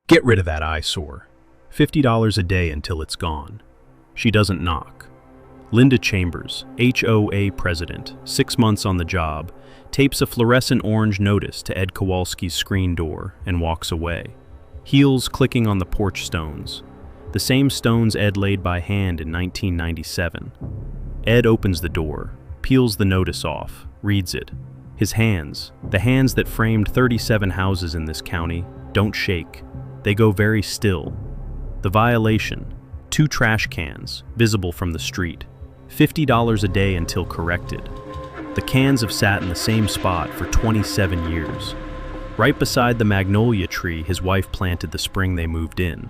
Get rid of that eyesore. $50 a day until it's gone. She doesn't knock. Linda Chambers, HOA president, 6 months on the job, tapes a fluorescent orange notice to Ed Kowalski's screen door and walks away. Heels clicking on the porch stones. The same stones Ed laid by hand in 1997. Ed opens the door, peels the notice off, reads it. His hands, the hands that framed 37 houses in this county, don't shake. They go very still. The violation, 2 trash cans, visible from the street. $50 a day until corrected. The cans have sat in the same spot for 27 years. Right beside the magnolia tree his wife planted the spring they moved in.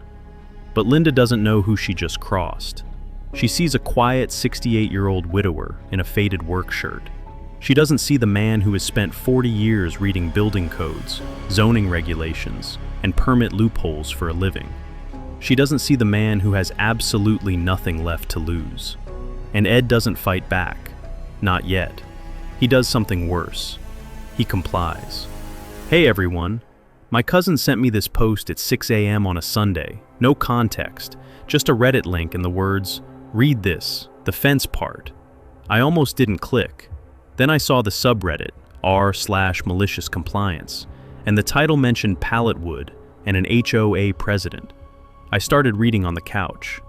But Linda doesn't know who she just crossed. She sees a quiet 68-year-old widower in a faded work shirt. She doesn't see the man who has spent 40 years reading building codes, zoning regulations, and permit loopholes for a living. She doesn't see the man who has absolutely nothing left to lose. And Ed doesn't fight back. Not yet. He does something worse. He complies. Hey everyone. My cousin sent me this post at 6 a.m. on a Sunday. No context. Just a Reddit link and the words, "Read this, the fence part." I almost didn't click. Then I saw the subreddit, r/malicious compliance, and the title mentioned pallet wood and an HOA president. I started reading on the couch.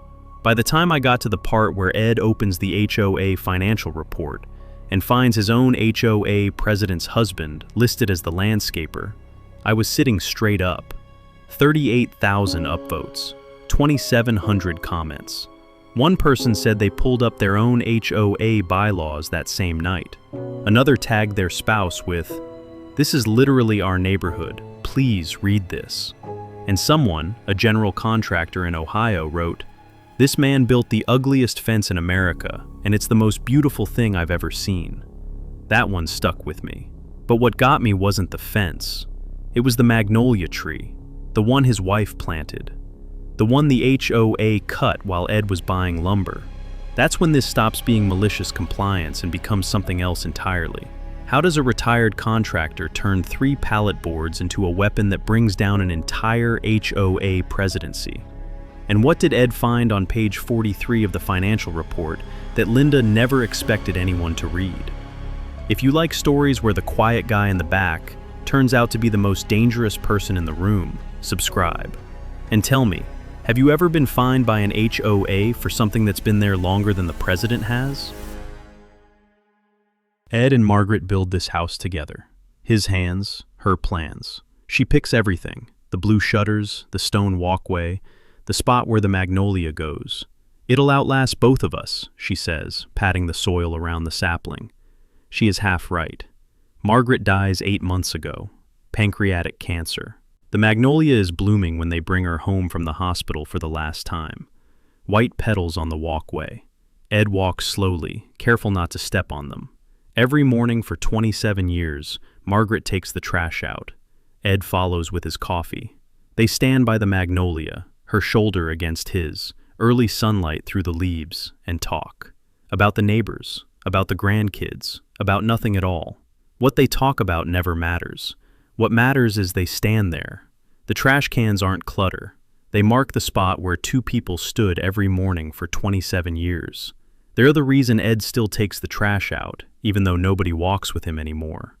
By the time I got to the part where Ed opens the HOA financial report and finds his own HOA president's husband listed as the landscaper, I was sitting straight up. 38,000 upvotes, 2,700 comments. One person said they pulled up their own HOA bylaws that same night. Another tagged their spouse with, "This is literally our neighborhood. Please read this." And someone, a general contractor in Ohio, wrote, "This man built the ugliest fence in America, and it's the most beautiful thing I've ever seen." That one stuck with me. But what got me wasn't the fence. It was the magnolia tree, the one his wife planted. The one the HOA cut while Ed was buying lumber. That's when this stops being malicious compliance and becomes something else entirely. How does a retired contractor turn 3 pallet boards into a weapon that brings down an entire HOA presidency? And what did Ed find on page 43 of the financial report that Linda never expected anyone to read? If you like stories where the quiet guy in the back turns out to be the most dangerous person in the room, subscribe. And tell me, have you ever been fined by an HOA for something that's been there longer than the president has? Ed and Margaret build this house together. His hands, her plans. She picks everything, the blue shutters, the stone walkway, the spot where the magnolia goes. "It'll outlast both of us," she says, patting the soil around the sapling. She is half right. Margaret dies 8 months ago. Pancreatic cancer. The magnolia is blooming when they bring her home from the hospital for the last time. White petals on the walkway. Ed walks slowly, careful not to step on them. Every morning for 27 years, Margaret takes the trash out. Ed follows with his coffee. They stand by the magnolia, her shoulder against his, early sunlight through the leaves, and talk. About the neighbors, about the grandkids, about nothing at all. What they talk about never matters. What matters is they stand there. The trash cans aren't clutter. They mark the spot where 2 people stood every morning for 27 years. They're the reason Ed still takes the trash out, even though nobody walks with him anymore.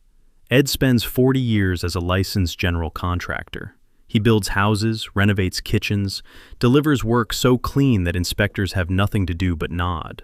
Ed spends 40 years as a licensed general contractor. He builds houses, renovates kitchens, delivers work so clean that inspectors have nothing to do but nod.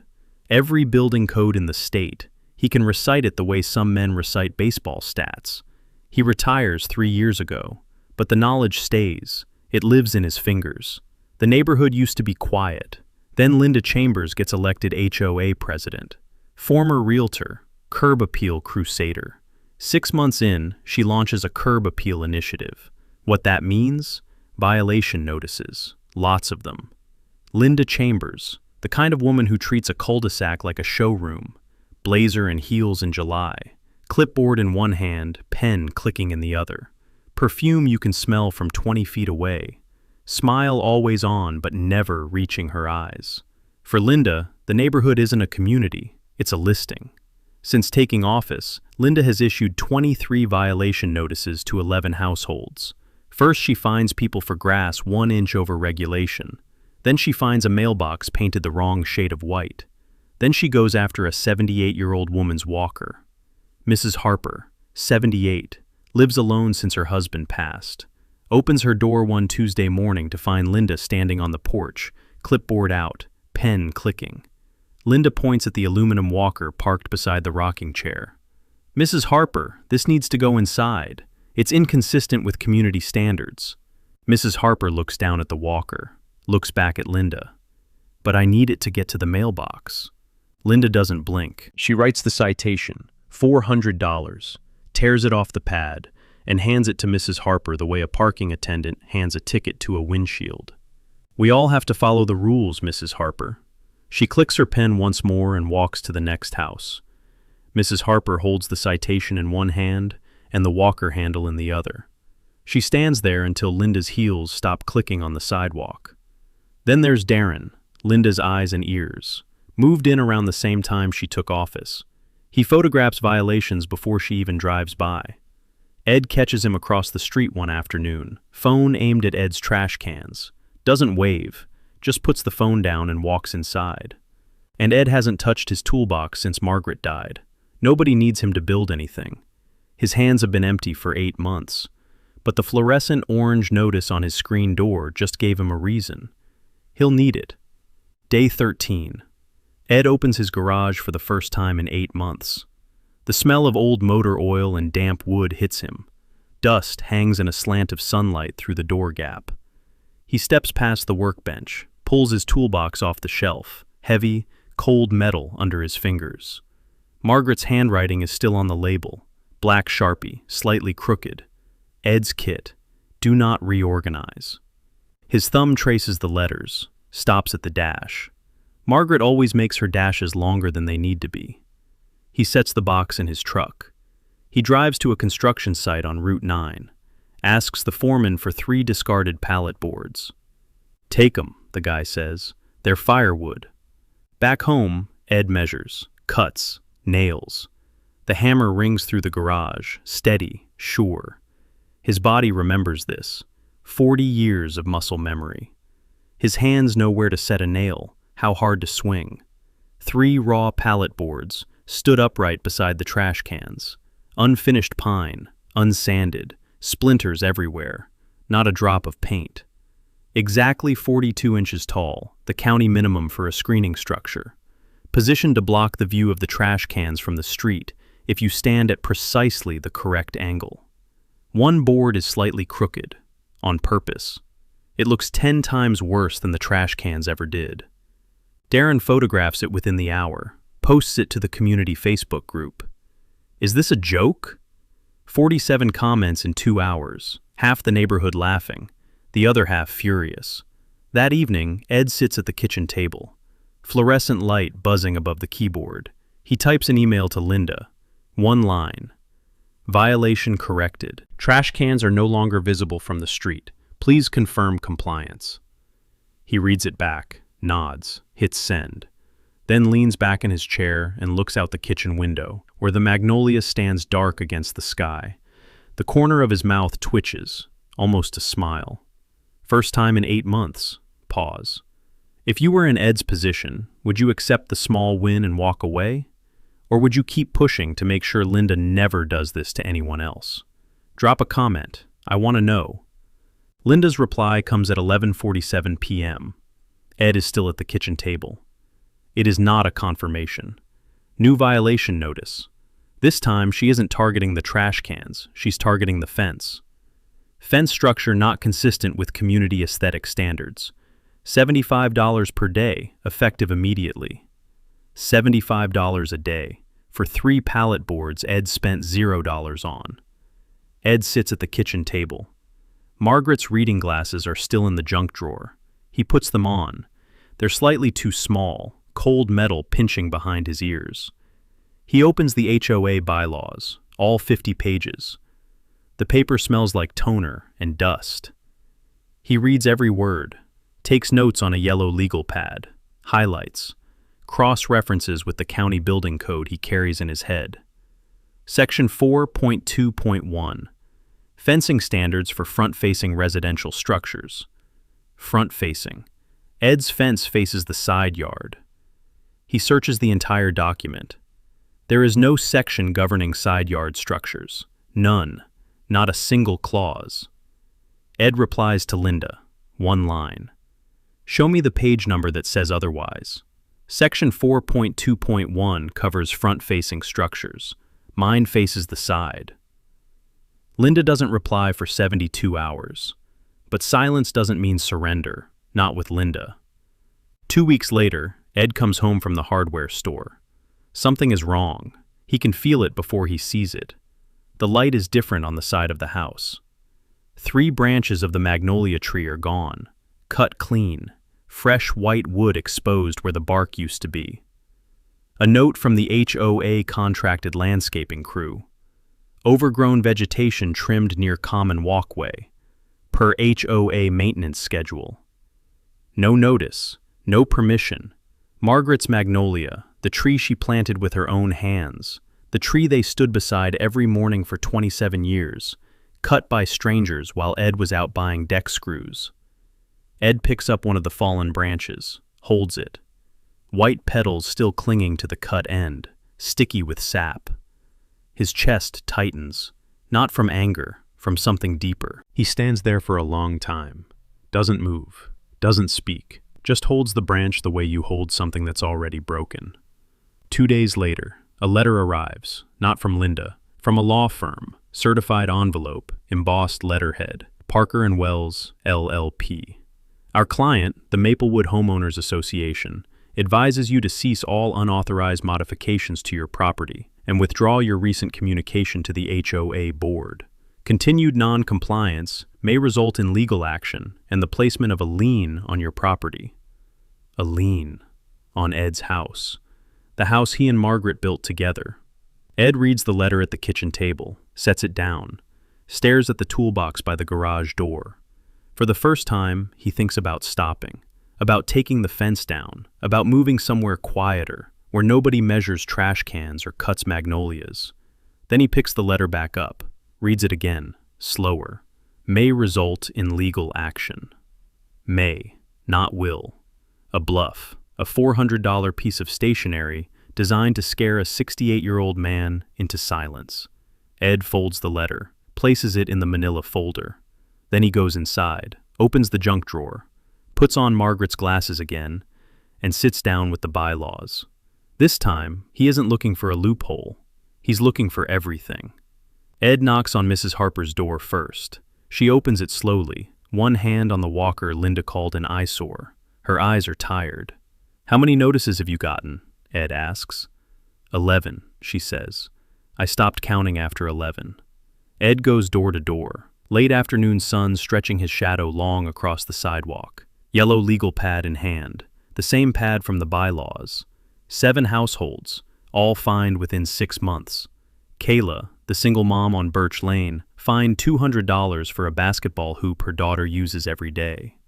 Every building code in the state, he can recite it the way some men recite baseball stats. He retires 3 years ago, but the knowledge stays. It lives in his fingers. The neighborhood used to be quiet. Then Linda Chambers gets elected HOA president. Former realtor, curb appeal crusader. 6 months in, she launches a curb appeal initiative. What that means? Violation notices. Lots of them. Linda Chambers, the kind of woman who treats a cul-de-sac like a showroom. Blazer and heels in July. Clipboard in one hand, pen clicking in the other. Perfume you can smell from 20 feet away. Smile always on, but never reaching her eyes. For Linda, the neighborhood isn't a community, it's a listing. Since taking office, Linda has issued 23 violation notices to 11 households. First, she fines people for grass 1 inch over regulation. Then she finds a mailbox painted the wrong shade of white. Then she goes after a 78-year-old woman's walker. Mrs. Harper, 78, lives alone since her husband passed. Opens her door one Tuesday morning to find Linda standing on the porch, clipboard out, pen clicking. Linda points at the aluminum walker parked beside the rocking chair. "Mrs. Harper, this needs to go inside. It's inconsistent with community standards." Mrs. Harper looks down at the walker, looks back at Linda. "But I need it to get to the mailbox." Linda doesn't blink. She writes the citation, $400, tears it off the pad, and hands it to Mrs. Harper the way a parking attendant hands a ticket to a windshield. "We all have to follow the rules, Mrs. Harper." She clicks her pen once more and walks to the next house. Mrs. Harper holds the citation in one hand and the walker handle in the other. She stands there until Linda's heels stop clicking on the sidewalk. Then there's Darren, Linda's eyes and ears, moved in around the same time she took office. He photographs violations before she even drives by. Ed catches him across the street one afternoon, phone aimed at Ed's trash cans. Doesn't wave, just puts the phone down and walks inside. And Ed hasn't touched his toolbox since Margaret died. Nobody needs him to build anything. His hands have been empty for 8 months. But the fluorescent orange notice on his screen door just gave him a reason. He'll need it. Day 13. Ed opens his garage for the first time in 8 months. The smell of old motor oil and damp wood hits him. Dust hangs in a slant of sunlight through the door gap. He steps past the workbench, pulls his toolbox off the shelf, heavy, cold metal under his fingers. Margaret's handwriting is still on the label, black Sharpie, slightly crooked. Ed's kit, do not reorganize. His thumb traces the letters, stops at the dash. Margaret always makes her dashes longer than they need to be. He sets the box in his truck. He drives to a construction site on Route 9, asks the foreman for 3 discarded pallet boards. "Take 'em," the guy says. "They're firewood." Back home, Ed measures, cuts, nails. The hammer rings through the garage, steady, sure. His body remembers this. 40 years of muscle memory. His hands know where to set a nail, how hard to swing. 3 raw pallet boards stood upright beside the trash cans. Unfinished pine, unsanded, splinters everywhere, not a drop of paint. Exactly 42 inches tall, the county minimum for a screening structure. Positioned to block the view of the trash cans from the street if you stand at precisely the correct angle. One board is slightly crooked, on purpose. It looks 10 times worse than the trash cans ever did. Darren photographs it within the hour, posts it to the community Facebook group. "Is this a joke?" 47 comments in 2 hours, half the neighborhood laughing, the other half furious. That evening, Ed sits at the kitchen table. Fluorescent light buzzing above the keyboard. He types an email to Linda. 1 line. "Violation corrected. Trash cans are no longer visible from the street. Please confirm compliance." He reads it back, nods, hits send, then leans back in his chair and looks out the kitchen window, where the magnolia stands dark against the sky. The corner of his mouth twitches, almost a smile. First time in 8 months. Pause. If you were in Ed's position, would you accept the small win and walk away? Or would you keep pushing to make sure Linda never does this to anyone else? Drop a comment. I want to know. Linda's reply comes at 11:47 p.m. Ed is still at the kitchen table. It is not a confirmation. New violation notice. This time, she isn't targeting the trash cans. She's targeting the fence. Fence structure not consistent with community aesthetic standards. $75 per day, effective immediately. $75 a day. For 3 pallet boards Ed spent $0 on. Ed sits at the kitchen table. Margaret's reading glasses are still in the junk drawer. He puts them on. They're slightly too small, cold metal pinching behind his ears. He opens the HOA bylaws, all 50 pages. The paper smells like toner and dust. He reads every word, takes notes on a yellow legal pad, highlights, cross-references with the county building code he carries in his head. Section 4.2.1. Fencing standards for front-facing residential structures. Front-facing. Ed's fence faces the side yard. He searches the entire document. There is no section governing side yard structures. None. Not a single clause. Ed replies to Linda. One line. Show me the page number that says otherwise. Section 4.2.1 covers front-facing structures. Mine faces the side. Linda doesn't reply for 72 hours. But silence doesn't mean surrender, not with Linda. 2 weeks later, Ed comes home from the hardware store. Something is wrong. He can feel it before he sees it. The light is different on the side of the house. 3 branches of the magnolia tree are gone, cut clean, fresh white wood exposed where the bark used to be. A note from the HOA contracted landscaping crew. Overgrown vegetation trimmed near common walkway, per HOA maintenance schedule. No notice, no permission. Margaret's magnolia, the tree she planted with her own hands, the tree they stood beside every morning for 27 years, cut by strangers while Ed was out buying deck screws. Ed picks up one of the fallen branches, holds it. White petals still clinging to the cut end, sticky with sap. His chest tightens, not from anger, from something deeper. He stands there for a long time, doesn't move, doesn't speak, just holds the branch the way you hold something that's already broken. 2 days later, a letter arrives, not from Linda, from a law firm, certified envelope, embossed letterhead, Parker & Wells, LLP. Our client, the Maplewood Homeowners Association, advises you to cease all unauthorized modifications to your property and withdraw your recent communication to the HOA board. Continued non-compliance may result in legal action and the placement of a lien on your property. A lien on Ed's house, the house he and Margaret built together. Ed reads the letter at the kitchen table, sets it down, stares at the toolbox by the garage door. For the first time, he thinks about stopping, about taking the fence down, about moving somewhere quieter, where nobody measures trash cans or cuts magnolias. Then he picks the letter back up, reads it again, slower. May result in legal action. May, not will. A bluff, a $400 piece of stationery designed to scare a 68-year-old man into silence. Ed folds the letter, places it in the manila folder. Then he goes inside, opens the junk drawer, puts on Margaret's glasses again, and sits down with the bylaws. This time, he isn't looking for a loophole. He's looking for everything. Ed knocks on Mrs. Harper's door first. She opens it slowly, one hand on the walker Linda called an eyesore. Her eyes are tired. "How many notices have you gotten?" Ed asks. 11, she says. "I stopped counting after 11. Ed goes door to door. Late afternoon sun stretching his shadow long across the sidewalk. Yellow legal pad in hand, the same pad from the bylaws. 7 households, all fined within 6 months. Kayla, the single mom on Birch Lane, fined $200 for a basketball hoop her daughter uses every day.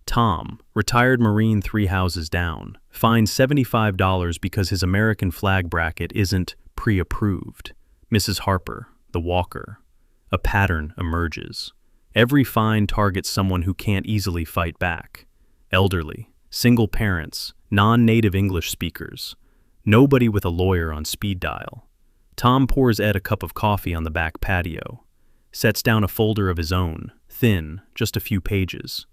Tom, retired Marine 3 houses down, fined $75 because his American flag bracket isn't pre-approved. Mrs. Harper, the walker. A pattern emerges. Every fine targets someone who can't easily fight back. Elderly, single parents, non-native English speakers. Nobody with a lawyer on speed dial. Tom pours Ed a cup of coffee on the back patio. Sets down a folder of his own, thin, just a few pages.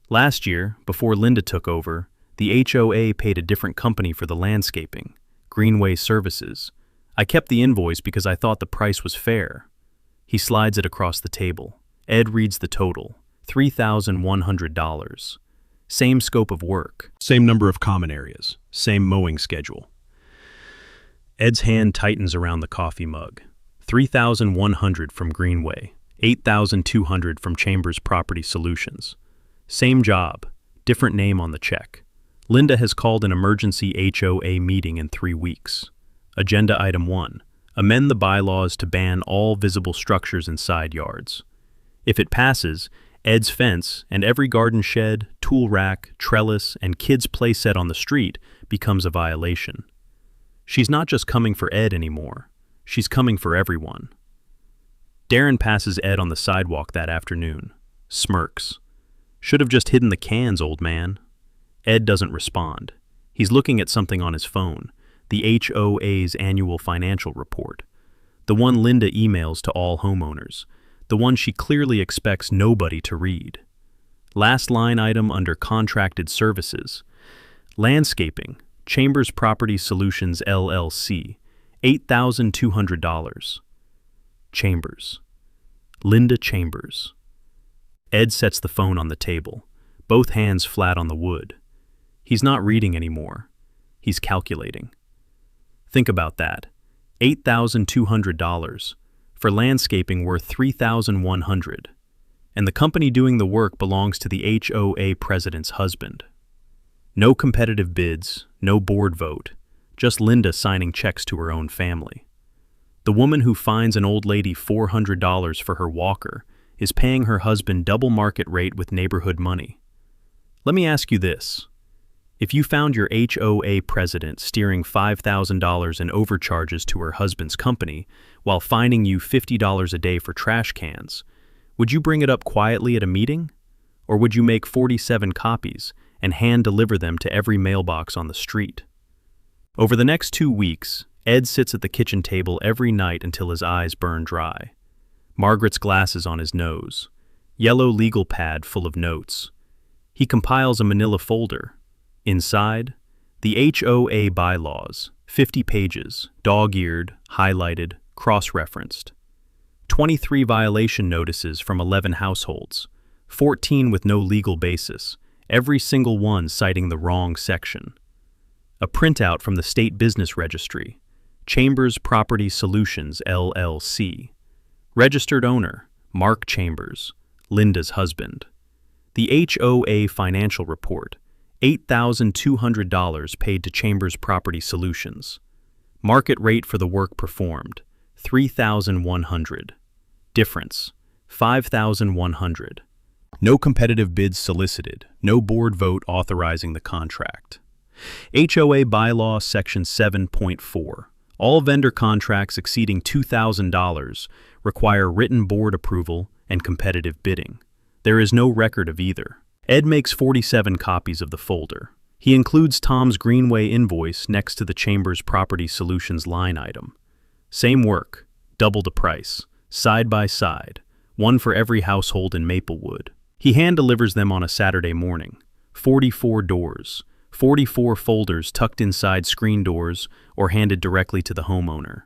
Last year, before Linda took over, the HOA paid a different company for the landscaping, Greenway Services. I kept the invoice because I thought the price was fair. He slides it across the table. Ed reads the total, $3,100. Same scope of work. Same number of common areas. Same mowing schedule. Ed's hand tightens around the coffee mug. $3,100 from Greenway, $8,200 from Chambers Property Solutions. Same job, different name on the check. Linda has called an emergency HOA meeting in 3 weeks. Agenda Item 1. Amend the bylaws to ban all visible structures in side yards. If it passes, Ed's fence and every garden shed, tool rack, trellis, and kids' play set on the street becomes a violation. She's not just coming for Ed anymore. She's coming for everyone. Darren passes Ed on the sidewalk that afternoon. Smirks. Should have just hidden the cans, old man. Ed doesn't respond. He's looking at something on his phone, the HOA's annual financial report. The one Linda emails to all homeowners. The one she clearly expects nobody to read. Last line item under contracted services. Landscaping, Chambers Property Solutions LLC, $8,200. Chambers. Linda Chambers. Ed sets the phone on the table, both hands flat on the wood. He's not reading anymore. He's calculating. Think about that. $8,200 for landscaping worth $3,100. And the company doing the work belongs to the HOA president's husband. No competitive bids, no board vote, just Linda signing checks to her own family. The woman who finds an old lady $400 for her walker is paying her husband double market rate with neighborhood money. Let me ask you this. If you found your HOA president steering $5,000 in overcharges to her husband's company while fining you $50 a day for trash cans, would you bring it up quietly at a meeting? Or would you make 47 copies and hand-deliver them to every mailbox on the street? Over the next 2 weeks, Ed sits at the kitchen table every night until his eyes burn dry. Margaret's glasses on his nose. Yellow legal pad full of notes. He compiles a manila folder. Inside, the HOA bylaws, 50 pages, dog-eared, highlighted, cross-referenced. 23 violation notices from 11 households, 14 with no legal basis, every single one citing the wrong section. A printout from the State Business Registry, Chambers Property Solutions LLC. Registered owner, Mark Chambers, Linda's husband. The HOA financial report, $8,200 paid to Chambers Property Solutions. Market rate for the work performed, $3,100. Difference, $5,100. No competitive bids solicited, no board vote authorizing the contract. HOA Bylaw Section 7.4. All vendor contracts exceeding $2,000 require written board approval and competitive bidding. There is no record of either. Ed makes 47 copies of the folder. He includes Tom's Greenway invoice next to the Chambers Property Solutions line item. Same work, double the price, side by side, one for every household in Maplewood. He hand-delivers them on a Saturday morning. 44 doors, 44 folders tucked inside screen doors or handed directly to the homeowner.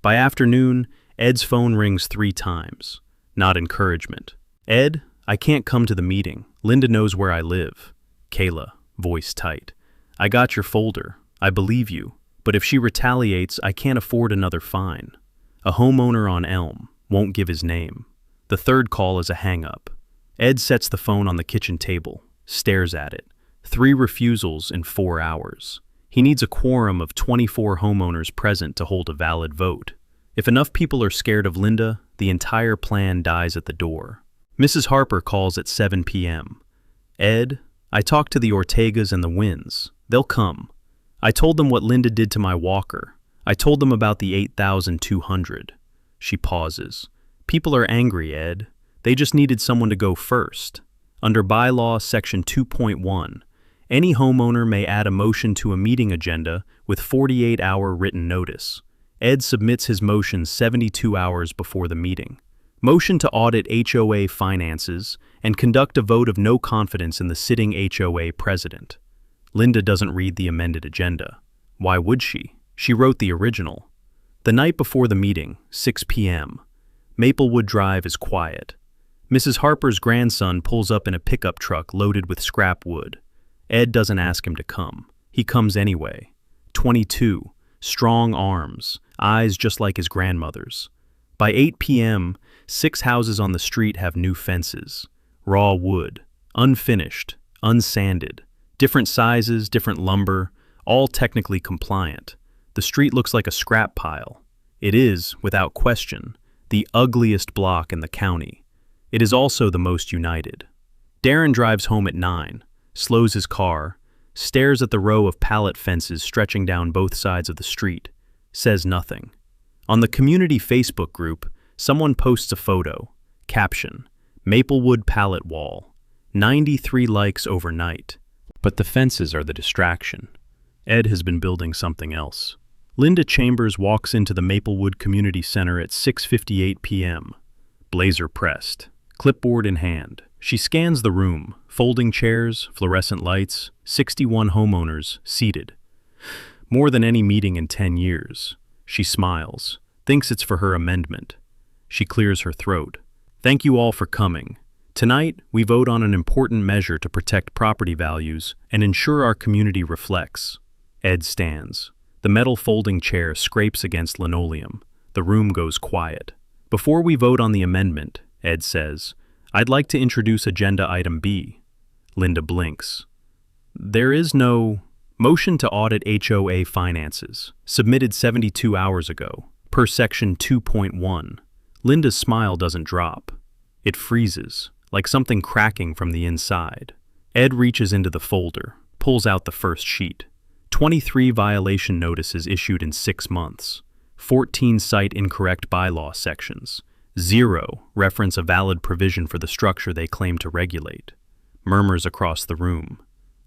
By afternoon, Ed's phone rings 3 times. Not encouragement. Ed, I can't come to the meeting. Linda knows where I live. Kayla, voice tight. I got your folder. I believe you. But if she retaliates, I can't afford another fine. A homeowner on Elm won't give his name. The third call is a hang-up. Ed sets the phone on the kitchen table, stares at it. 3 refusals in 4 hours. He needs a quorum of 24 homeowners present to hold a valid vote. If enough people are scared of Linda, the entire plan dies at the door. Mrs. Harper calls at 7 p.m. Ed, I talked to the Ortegas and the Wynns. They'll come. I told them what Linda did to my walker. I told them about the $8,200. She pauses. People are angry, Ed. They just needed someone to go first. Under Bylaw Section 2.1, any homeowner may add a motion to a meeting agenda with 48-hour written notice. Ed submits his motion 72 hours before the meeting. Motion to audit HOA finances and conduct a vote of no confidence in the sitting HOA president. Linda doesn't read the amended agenda. Why would she? She wrote the original. The night before the meeting, 6 p.m. Maplewood Drive is quiet. Mrs. Harper's grandson pulls up in a pickup truck loaded with scrap wood. Ed doesn't ask him to come. He comes anyway. 22, strong arms, eyes just like his grandmother's. By 8 p.m., 6 houses on the street have new fences. Raw wood, unfinished, unsanded, different sizes, different lumber, all technically compliant. The street looks like a scrap pile. It is, without question, the ugliest block in the county. It is also the most united. Darren drives home at 9, slows his car, stares at the row of pallet fences stretching down both sides of the street, says nothing. On the community Facebook group, Someone posts a photo. Caption: Maplewood pallet wall. 93 likes overnight. But the fences are the distraction. Ed has been building something else. Linda Chambers walks into the Maplewood Community Center at 6:58 p.m. Blazer pressed, clipboard in hand. She scans the room, folding chairs, fluorescent lights, 61 homeowners seated. More than any meeting in 10 years. She smiles, thinks it's for her amendment. She clears her throat. Thank you all for coming. Tonight, we vote on an important measure to protect property values and ensure our community reflects. Ed stands. The metal folding chair scrapes against linoleum. The room goes quiet. Before we vote on the amendment, Ed says, I'd like to introduce Agenda Item B. Linda blinks. There is no motion to audit HOA finances, submitted 72 hours ago, per Section 2.1. Linda's smile doesn't drop. It freezes, like something cracking from the inside. Ed reaches into the folder, pulls out the first sheet. 23 violation notices issued in 6 months. 14 cite incorrect bylaw sections. 0 reference a valid provision for the structure they claim to regulate. Murmurs across the room.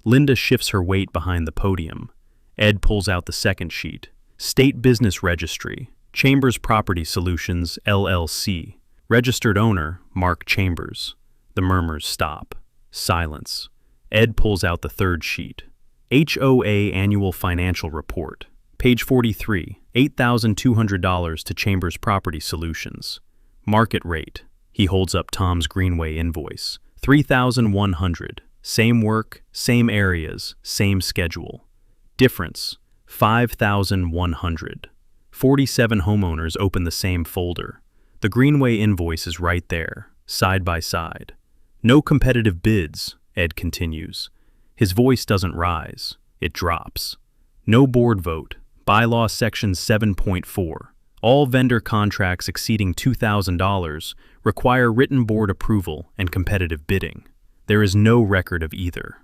Linda shifts her weight behind the podium. Ed pulls out the second sheet. State Business Registry. Chambers Property Solutions, LLC. Registered owner, Mark Chambers. The murmurs stop. Silence. Ed pulls out the third sheet. HOA Annual Financial Report. Page 43, $8,200 to Chambers Property Solutions. Market rate. He holds up Tom's Greenway invoice. $3,100. Same work, same areas, same schedule. Difference. $5,100. 47 homeowners open the same folder. The Greenway invoice is right there, side by side. No competitive bids, Ed continues. His voice doesn't rise, it drops. No board vote. Bylaw Section 7.4. All vendor contracts exceeding $2,000 require written board approval and competitive bidding. There is no record of either.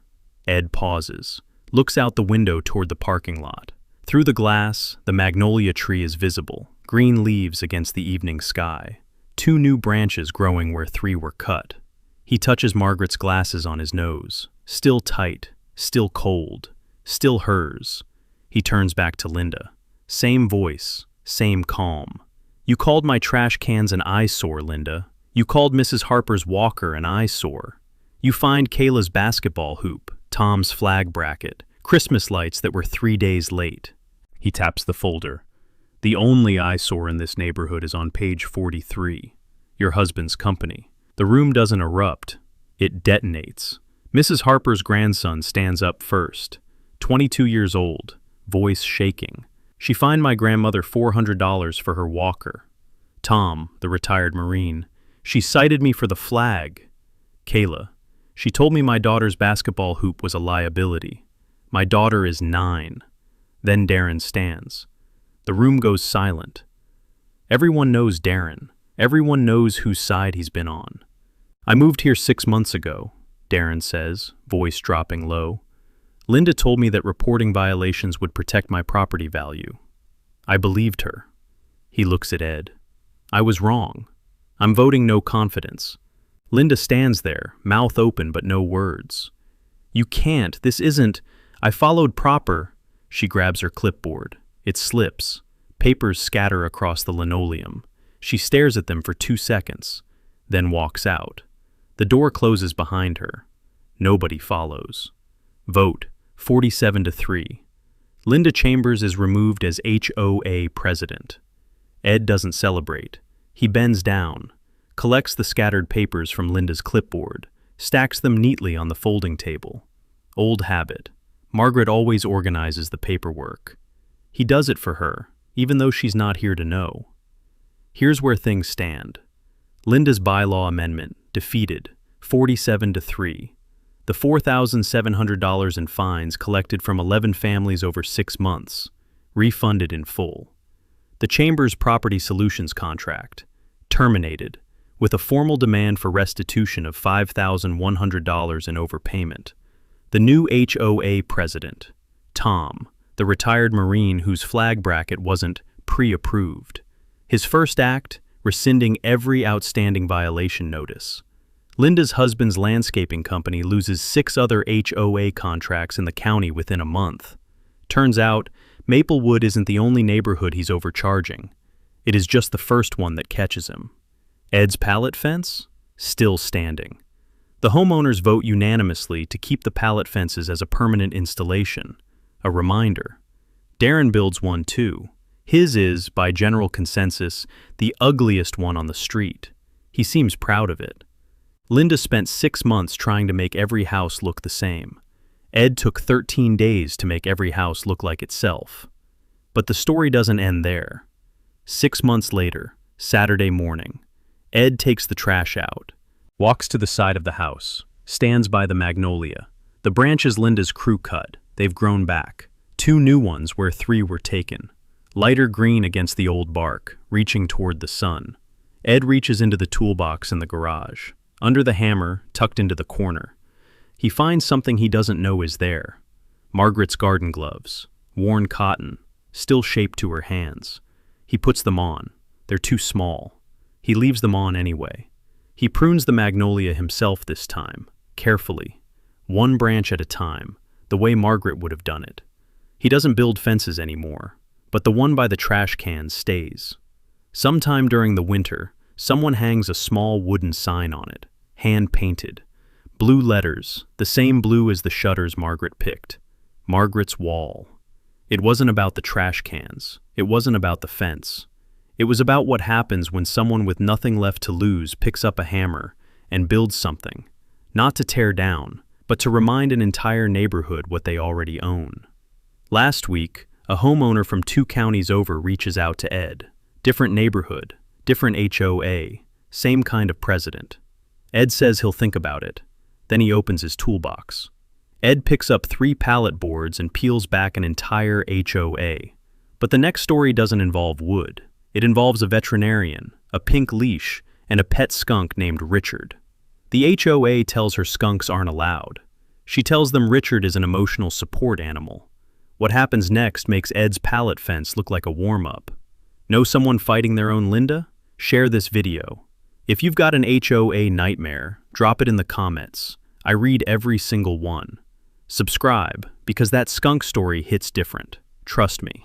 Ed pauses, looks out the window toward the parking lot. Through the glass, the magnolia tree is visible, green leaves against the evening sky. 2 new branches growing where 3 were cut. He touches Margaret's glasses on his nose. Still tight, still cold, still hers. He turns back to Linda. Same voice, same calm. You called my trash cans an eyesore, Linda. You called Mrs. Harper's walker an eyesore. You find Kayla's basketball hoop, Tom's flag bracket, Christmas lights that were 3 days late. He taps the folder. The only eyesore in this neighborhood is on page 43. Your husband's company. The room doesn't erupt. It detonates. Mrs. Harper's grandson stands up first. 22 years old, voice shaking. She fined my grandmother $400 for her walker. Tom, the retired Marine. She cited me for the flag. Kayla. She told me my daughter's basketball hoop was a liability. My daughter is 9. Then Darren stands. The room goes silent. Everyone knows Darren. Everyone knows whose side he's been on. I moved here 6 months ago, Darren says, voice dropping low. Linda told me that reporting violations would protect my property value. I believed her. He looks at Ed. I was wrong. I'm voting no confidence. Linda stands there, mouth open but no words. You can't, this isn't, I followed proper. She grabs her clipboard. It slips. Papers scatter across the linoleum. She stares at them for 2 seconds, then walks out. The door closes behind her. Nobody follows. Vote, 47-3. Linda Chambers is removed as HOA president. Ed doesn't celebrate. He bends down, collects the scattered papers from Linda's clipboard, stacks them neatly on the folding table. Old habit. Margaret always organizes the paperwork. He does it for her, even though she's not here to know. Here's where things stand. Linda's bylaw amendment, defeated, 47-3. The $4,700 in fines collected from 11 families over 6 months, refunded in full. The Chambers Property Solutions contract, terminated, with a formal demand for restitution of $5,100 in overpayment. The new HOA president, Tom, the retired Marine whose flag bracket wasn't pre-approved. His first act, rescinding every outstanding violation notice. Linda's husband's landscaping company loses 6 other HOA contracts in the county within a month. Turns out, Maplewood isn't the only neighborhood he's overcharging. It is just the first one that catches him. Ed's pallet fence? Still standing. The homeowners vote unanimously to keep the pallet fences as a permanent installation, a reminder. Darren builds one too. His is, by general consensus, the ugliest one on the street. He seems proud of it. Linda spent 6 months trying to make every house look the same. Ed took 13 days to make every house look like itself. But the story doesn't end there. 6 months later, Saturday morning, Ed takes the trash out, walks to the side of the house, stands by the magnolia. The branches Linda's crew cut, they've grown back. 2 new ones where 3 were taken. Lighter green against the old bark, reaching toward the sun. Ed reaches into the toolbox in the garage. Under the hammer, tucked into the corner, he finds something he doesn't know is there. Margaret's garden gloves, worn cotton, still shaped to her hands. He puts them on. They're too small. He leaves them on anyway. He prunes the magnolia himself this time, carefully, 1 branch at a time, the way Margaret would have done it. He doesn't build fences anymore, but the one by the trash can stays. Sometime during the winter, someone hangs a small wooden sign on it, hand-painted. Blue letters, the same blue as the shutters Margaret picked. Margaret's wall. It wasn't about the trash cans. It wasn't about the fence. It was about what happens when someone with nothing left to lose picks up a hammer and builds something, not to tear down, but to remind an entire neighborhood what they already own. Last week, a homeowner from 2 counties over reaches out to Ed. Different neighborhood, different HOA, same kind of president. Ed says he'll think about it. Then he opens his toolbox. Ed picks up 3 pallet boards and peels back an entire HOA. But the next story doesn't involve wood. It involves a veterinarian, a pink leash, and a pet skunk named Richard. The HOA tells her skunks aren't allowed. She tells them Richard is an emotional support animal. What happens next makes Ed's pallet fence look like a warm-up. Know someone fighting their own Linda? Share this video. If you've got an HOA nightmare, drop it in the comments. I read every single one. Subscribe, because that skunk story hits different. Trust me.